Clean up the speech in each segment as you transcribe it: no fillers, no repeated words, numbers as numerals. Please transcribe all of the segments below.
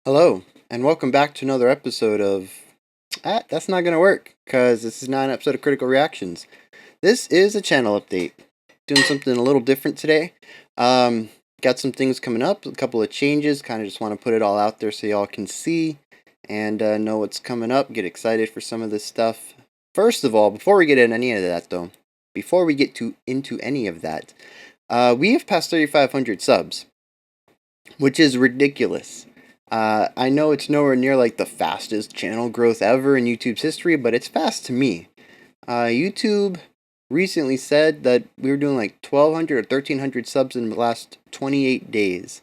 Hello, and welcome back to another episode of. That's not going to work, because this is not an episode of Critical Reactions. This is a channel update. Doing something a little different today. Um, got some things coming up, a couple of changes. Kind of just want to put it all out there so y'all can see and know what's coming up. Get excited for some of this stuff. First of all, before we get into any of that, though, before we get into any of that, we have passed 3,500 subs, which is ridiculous. I know it's nowhere near like the fastest channel growth ever in YouTube's history, but it's fast to me. YouTube recently said that we were doing like 1,200 or 1,300 subs in the last 28 days.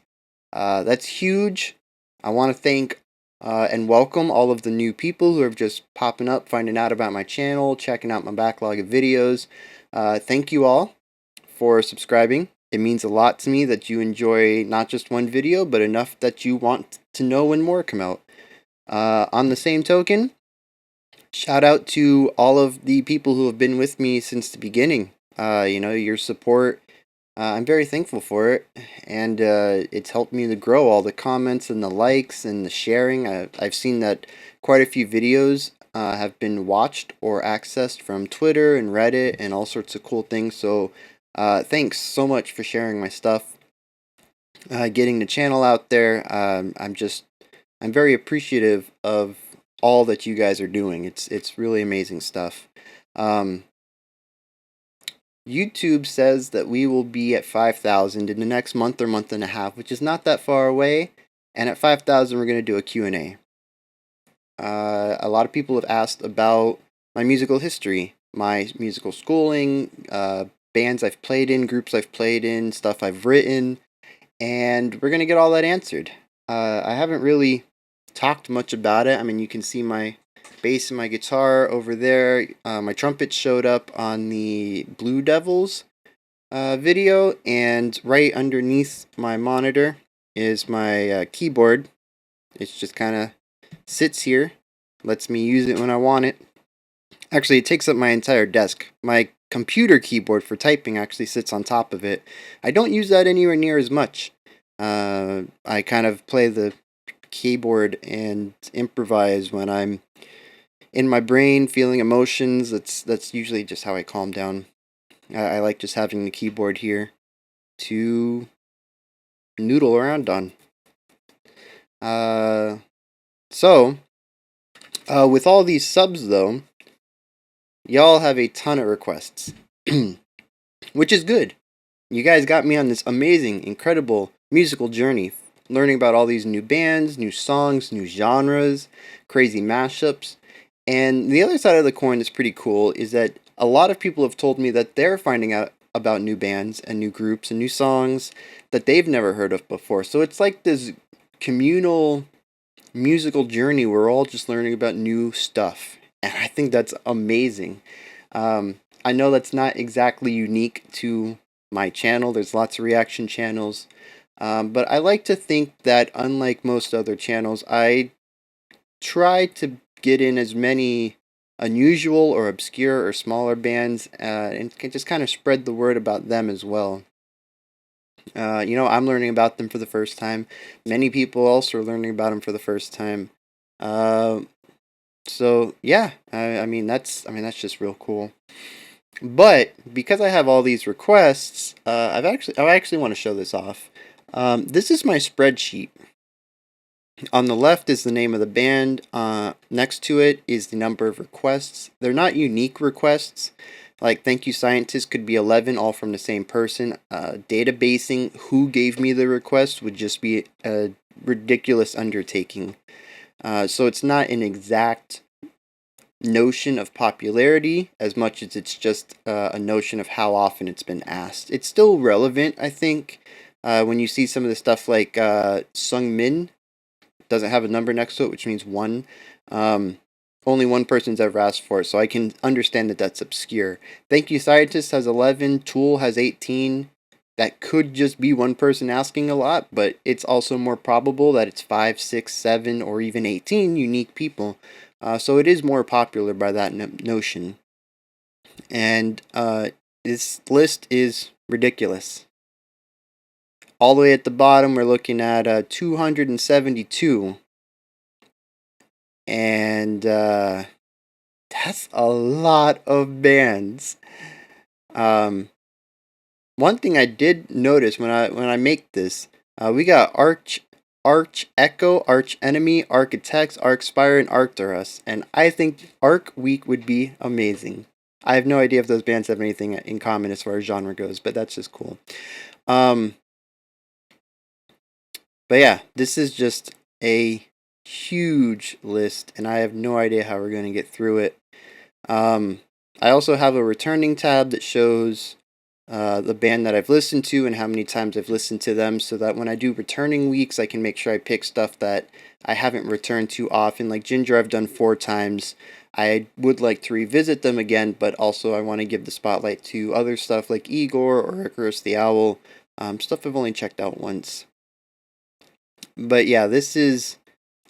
That's huge. I want to thank and welcome all of the new people who are just popping up, finding out about my channel, checking out my backlog of videos. Thank you all for subscribing. It means a lot to me that you enjoy not just one video, but enough that you want to know when more come out. On the same token, shout out to all of the people who have been with me since the beginning. Your support, I'm very thankful for it, and it's helped me to grow. All the comments and the likes and the sharing. I've seen that quite a few videos have been watched or accessed from Twitter and Reddit and all sorts of cool things. So thanks so much for sharing my stuff, getting the channel out there. I'm very appreciative of all that you guys are doing. It's really amazing stuff. Um, YouTube says that we will be at 5,000 in the next month or month and a half, which is not that far away. And at 5,000, we're going to do a Q&A. A lot of people have asked about my musical history, my musical schooling, bands I've played in, groups I've played in, stuff I've written, and we're going to get all that answered. I haven't really talked much about it. I mean, you can see my bass and my guitar over there. My trumpet showed up on the Blue Devils video, and right underneath my monitor is my keyboard. It's just kind of sits here, lets me use it when I want it. Actually, it takes up my entire desk. My computer keyboard for typing actually sits on top of it. I don't use that anywhere near as much. I kind of play the keyboard and improvise when I'm in my brain feeling emotions. That's usually just how I calm down. I like just having the keyboard here to noodle around on. Uh, so, with all these subs though, y'all have a ton of requests, which is good. You guys got me on this amazing, incredible musical journey, learning about all these new bands, new songs, new genres, crazy mashups. And the other side of the coin that's pretty cool is that a lot of people have told me that they're finding out about new bands and new groups and new songs that they've never heard of before. So it's like this communal musical journey. We're all just learning about new stuff. And I think that's amazing. I know that's not exactly unique to my channel. There's lots of reaction channels. But I like to think that, unlike most other channels, I try to get in as many unusual or obscure or smaller bands and can just kind of spread the word about them as well. I'm learning about them for the first time. Many people also are learning about them for the first time. Uh, so yeah, I mean that's just real cool. But because I have all these requests, I actually want to show this off. This is my spreadsheet. On the left is the name of the band. Next to it is the number of requests. They're not unique requests. Like Thank You Scientist could be 11, all from the same person. Databasing who gave me the request would just be a ridiculous undertaking. So it's not an exact notion of popularity as much as it's just a notion of how often it's been asked. It's still relevant, I think. When you see some of the stuff like Sung Min doesn't have a number next to it, which means one. Only one person's ever asked for it, so I can understand that that's obscure. Thank You Scientist has 11, Tool has 18. That could just be one person asking a lot, but it's also more probable that it's 5, 6, 7, or even 18 unique people. So it is more popular by that notion. And this list is ridiculous. All the way at the bottom, we're looking at 272 and that's a lot of bands. Um, One thing I did notice when I make this, we got Arch Echo, Arch Enemy, Architects, Archspire, and Arcturus, and I think Arc Week would be amazing. I have no idea if those bands have anything in common as far as genre goes, but that's just cool. Um, but yeah, this is just a huge list, and I have no idea how we're going to get through it. Um, I also have a returning tab that shows the band that I've listened to and how many times I've listened to them, so that when I do returning weeks, I can make sure I pick stuff that I haven't returned to often. Like Ginger, I've done 4 times. I would like to revisit them again, but also I want to give the spotlight to other stuff like Igor or Icarus the Owl, stuff I've only checked out once. But yeah, this is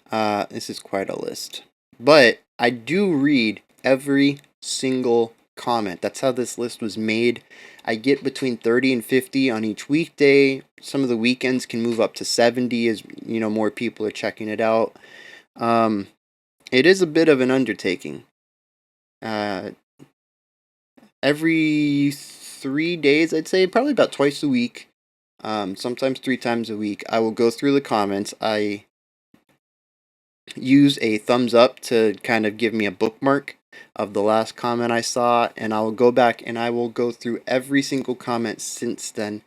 quite a list. But I do read every single comment. That's how this list was made. I get between 30 and 50 on each weekday. Some of the weekends can move up to 70 as more people are checking it out. It is a bit of an undertaking. Uh, every 3 days, I'd say, probably about twice a week. Sometimes 3 times a week. I will go through the comments. I use a thumbs up to kind of give me a bookmark of the last comment I saw, and I will go back and I will go through every single comment since then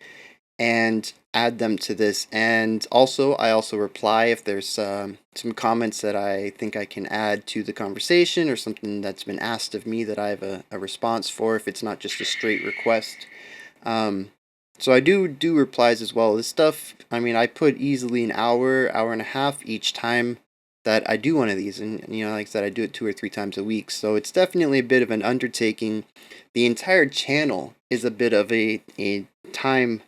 and add them to this. And also, I also reply if there's some comments that I think I can add to the conversation or something that's been asked of me that I have a response for, if it's not just a straight request. So I do replies as well. This stuff, I mean, I put easily an hour, hour and a half each time that I do one of these, and like I said, I do it 2 or 3 times a week. So it's definitely a bit of an undertaking. The entire channel is a bit of a time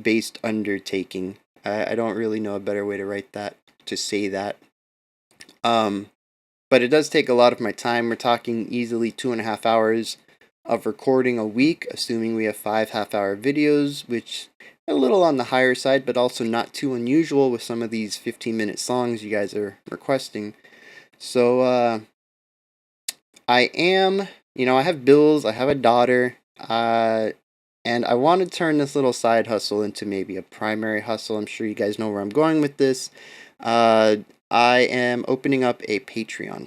based undertaking. I don't really know a better way to write that, to say that. But it does take a lot of my time. We're talking easily 2.5 hours of recording a week, assuming we have 5 half-hour videos, which a little on the higher side, but also not too unusual with some of these 15-minute songs you guys are requesting. So, I have bills, I have a daughter, and I want to turn this little side hustle into maybe a primary hustle. I'm sure you guys know where I'm going with this. I am opening up a Patreon.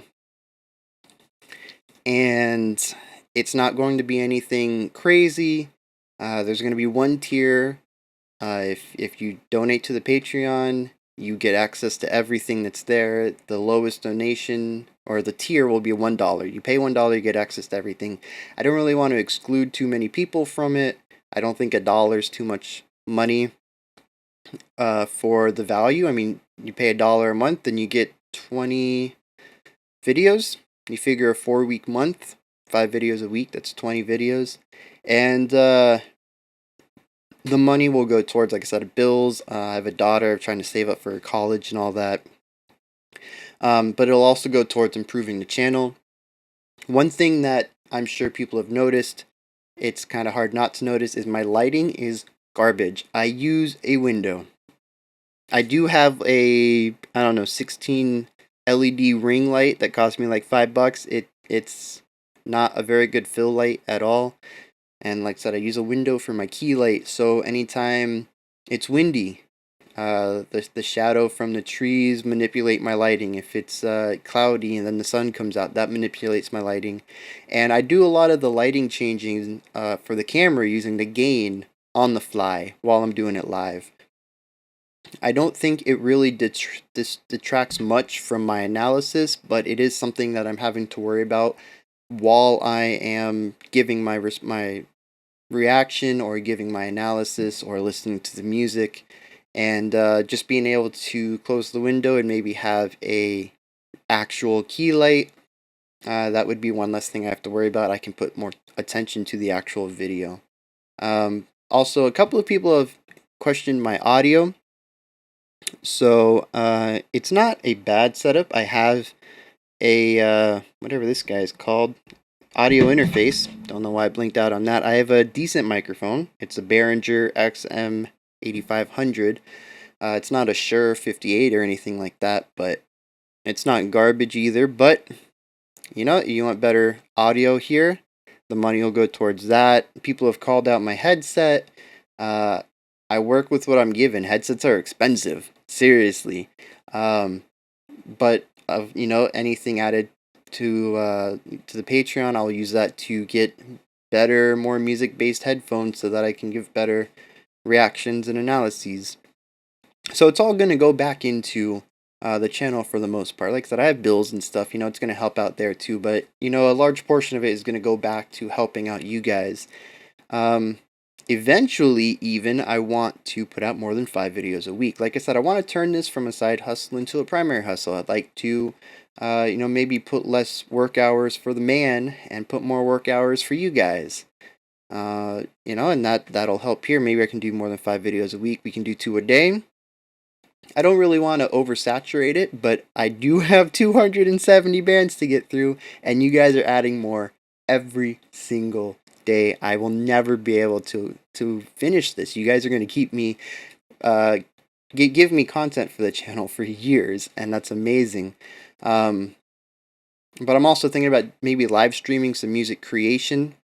And it's not going to be anything crazy. There's going to be one tier. If you donate to the Patreon, you get access to everything that's there. The lowest donation or the tier will be $1. You pay $1, you get access to everything. I don't really want to exclude too many people from it. I don't think $1 is too much money for the value. I mean, you pay $1 a month and you get 20 videos. You figure a 4-week month, 5 videos a week, that's 20 videos. And the money will go towards, like I said, bills. I have a daughter, trying to save up for college and all that. But it'll also go towards improving the channel. One thing that I'm sure people have noticed, it's kind of hard not to notice, is my lighting is garbage. I use a window. I do have a, I don't know, 16 LED ring light that cost me like $5. It's not a very good fill light at all. And like I said, I use a window for my key light, so anytime it's windy, the shadow from the trees manipulate my lighting. If it's cloudy and then the sun comes out, that manipulates my lighting. And I do a lot of the lighting changing for the camera using the gain on the fly while I'm doing it live. I don't think it really detracts much from my analysis, but it is something that I'm having to worry about while I am giving my reaction or giving my analysis or listening to the music, and just being able to close the window and maybe have a actual key light. That would be one less thing I have to worry about. I can put more attention to the actual video. Also, a couple of people have questioned my audio. So it's not a bad setup. I have a whatever this guy is called, audio interface. Don't know why I blinked out on that. I have a decent microphone. It's a Behringer XM8500. It's not a Shure 58 or anything like that, but It's not garbage either, but you know, you want better audio here, the money will go towards that. People have called out my headset. Uh, I work with what I'm given. Headsets are expensive, seriously. Um, but you know, anything added to the Patreon, I'll use that to get better, more music-based headphones so that I can give better reactions and analyses. So it's all going to go back into the channel for the most part. Like I said, I have bills and stuff, you know, it's going to help out there too. But, you know, a large portion of it is going to go back to helping out you guys. Um, Eventually, even, I want to put out more than 5 videos a week. Like I said, I want to turn this from a side hustle into a primary hustle. I'd like to, you know, maybe put less work hours for the man and put more work hours for you guys. You know, and that'll help here. Maybe I can do more than 5 videos a week. We can do 2 a day. I don't really want to oversaturate it, but I do have 270 bands to get through, and you guys are adding more every single day. I will never be able to finish this. You guys are going to keep me, uh, give me content for the channel for years, and that's amazing. But I'm also thinking about maybe live streaming some music creation.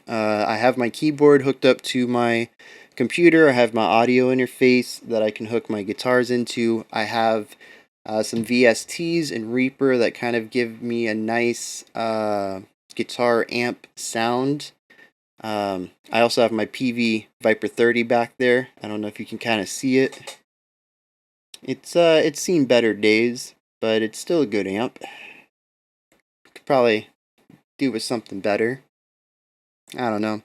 I have my keyboard hooked up to my computer. I have my audio interface that I can hook my guitars into. I have some VSTs and Reaper that kind of give me a nice guitar amp sound. I also have my PV Viper 30 back there. I don't know if you can kind of see it. It's seen better days, but it's still a good amp. Could probably do with something better. I don't know.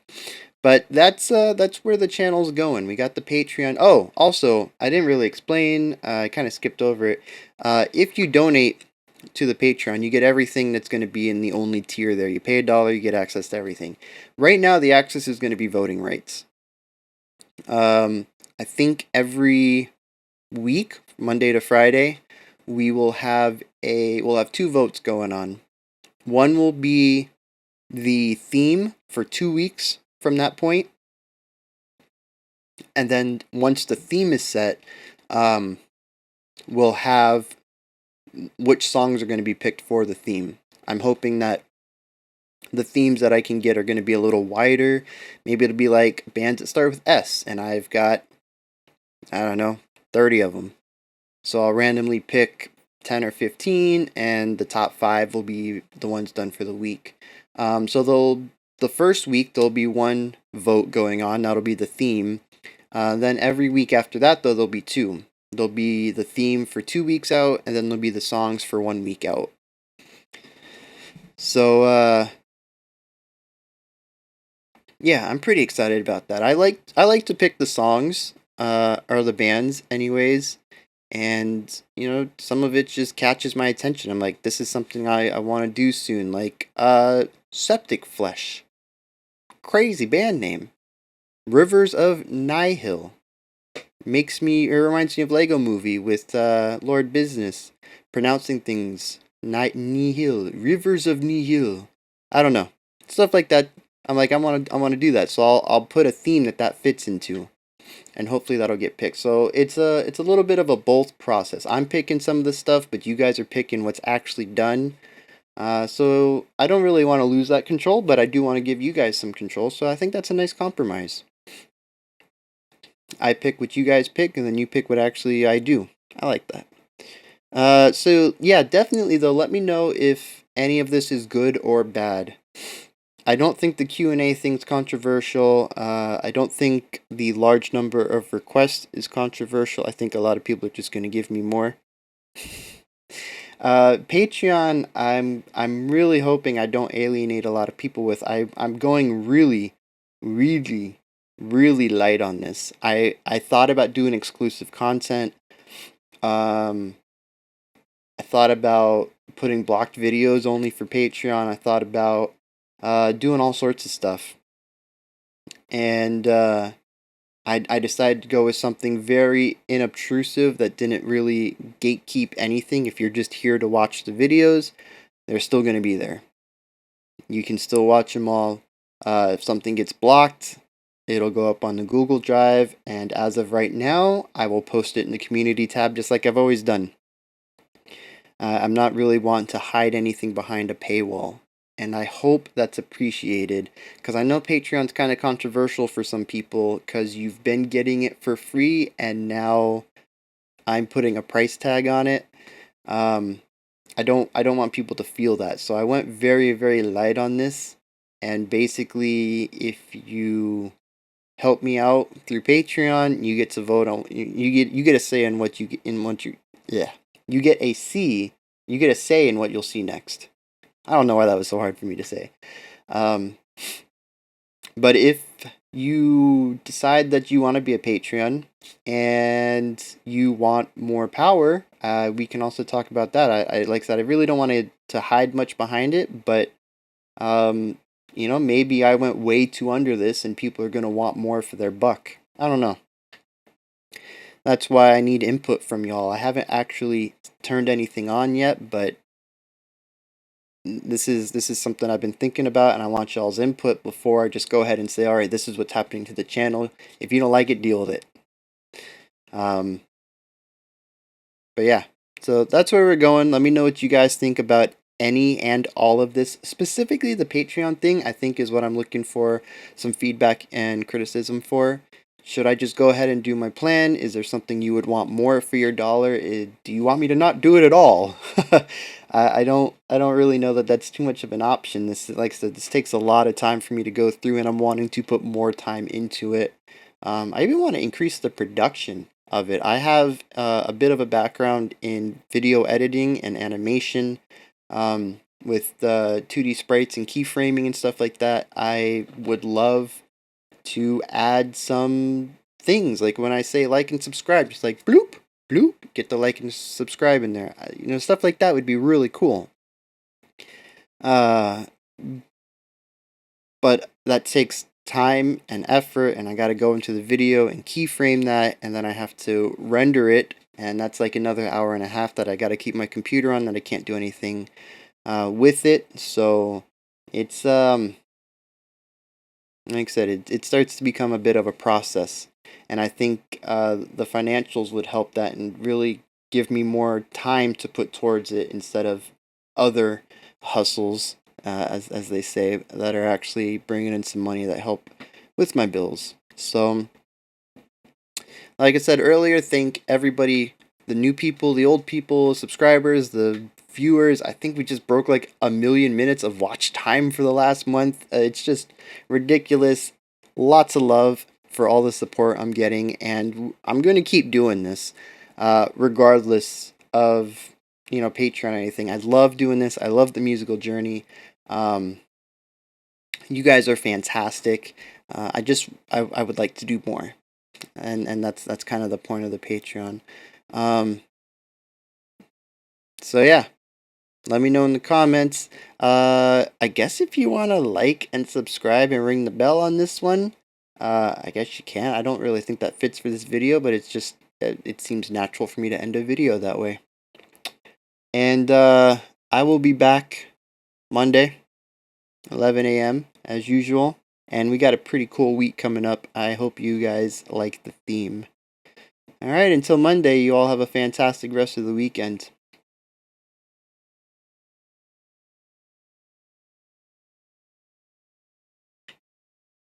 But that's where the channel's going. We got the Patreon. Oh, also, I didn't really explain. I kind of skipped over it. If you donate to the Patreon, you get everything that's going to be in the only tier there. You pay $1, you get access to everything. Right now, the access is going to be voting rights. I think every week, Monday to Friday, we'll have 2 votes going on. One will be the theme for 2 weeks from that point. And then once the theme is set, we'll have which songs are going to be picked for the theme. I'm hoping that the themes that I can get are going to be a little wider. Maybe it'll be like bands that start with S, and I've got, I don't know, 30 of them. So I'll randomly pick 10 or 15, and the top 5 will be the ones done for the week. So the first week, there'll be 1 vote going on. That'll be the theme. Then every week after that, though, there'll be 2. There'll be the theme for 2 weeks out, and then there'll be the songs for 1 week out. So, yeah, I'm pretty excited about that. I like to pick the songs, or the bands, anyways. And, you know, some of it just catches my attention. I'm like, this is something I want to do soon. Like, Septic Flesh. Crazy band name. Rivers of Nihil. It reminds me of Lego Movie with Lord Business pronouncing things. Nihil. Rivers of Nihil. I don't know. Stuff like that. I'm like, I want to do that. So I'll put a theme that fits into. And hopefully that'll get picked. So it's a little bit of a both process. I'm picking some of the stuff, but you guys are picking what's actually done. So I don't really want to lose that control, but I do want to give you guys some control. So I think that's a nice compromise. I pick what you guys pick, and then you pick what actually I do. I like that. So yeah, definitely though, let me know if any of this is good or bad. I don't think the Q&A thing's controversial. I don't think the large number of requests is controversial. I think a lot of people are just going to give me more. Patreon, I'm really hoping I don't alienate a lot of people with. I'm going really, really, really light on this. I thought about doing exclusive content. I thought about putting blocked videos only for Patreon. I thought about doing all sorts of stuff. And I decided to go with something very inobtrusive that didn't really gatekeep anything. If you're just here to watch the videos, they're still going to be there. You can still watch them all. If something gets blocked, it'll go up on the Google Drive. And as of right now, I will post it in the community tab just like I've always done. I'm not really wanting to hide anything behind a paywall. And I hope that's appreciated, because I know Patreon's kind of controversial for some people, because you've been getting it for free and now I'm putting a price tag on it. I don't want people to feel that. So I went very, very light on this. And basically, if you help me out through Patreon, you get to vote on you get a say in what you yeah. You get a you get a say in what you'll see next. I don't know why that was so hard for me to say. Um, but if you decide that you want to be a Patreon and you want more power, we can also talk about that. I like I said, I really don't want to hide much behind it, but um, maybe I went way too under this and people are going to want more for their buck. I don't know. That's why I need input from y'all. I haven't actually turned anything on yet, but this is something I've been thinking about, and I want y'all's input before I just go ahead and say, all right, this is what's happening to the channel. If you don't like it, deal with it. Um, but yeah, so that's where we're going. Let me know what you guys think about any and all of this. Specifically, the Patreon thing, I think, is what I'm looking for some feedback and criticism for. Should I just go ahead and do my plan? Is there something you would want more for your dollar? Do you want me to not do it at all? I don't really know that that's too much of an option. This, like I said, this takes a lot of time for me to go through, and I'm wanting to put more time into it. I even want to increase the production of it. I have a bit of a background in video editing and animation, with 2D sprites and keyframing and stuff like that. I would love to add some things, like when I say like and subscribe, just like bloop bloop, get the like and subscribe in there. Stuff like that would be really cool. Uh, but that takes time and effort, and I got to go into the video and keyframe that, and then I have to render it, and that's like another hour and a half that I got to keep my computer on, that I can't do anything with it. So it's like I said, it starts to become a bit of a process, and I think the financials would help that and really give me more time to put towards it, instead of other hustles, as they say, that are actually bringing in some money that help with my bills. So, like I said earlier, thank everybody, the new people, the old people, subscribers, the viewers. I think we just broke like 1,000,000 minutes of watch time for the last month. It's just ridiculous. Lots of love for all the support I'm getting, and I'm going to keep doing this, regardless of Patreon or anything. I love doing this. I love the musical journey. You guys are fantastic. I would like to do more, and that's kind of the point of the Patreon. Um, so yeah, let me know in the comments. I guess if you want to like and subscribe and ring the bell on this one, I guess you can. I don't really think that fits for this video, but it's just it seems natural for me to end a video that way. And I will be back Monday, 11 a.m. as usual. And we got a pretty cool week coming up. I hope you guys like the theme. Alright, until Monday, you all have a fantastic rest of the weekend.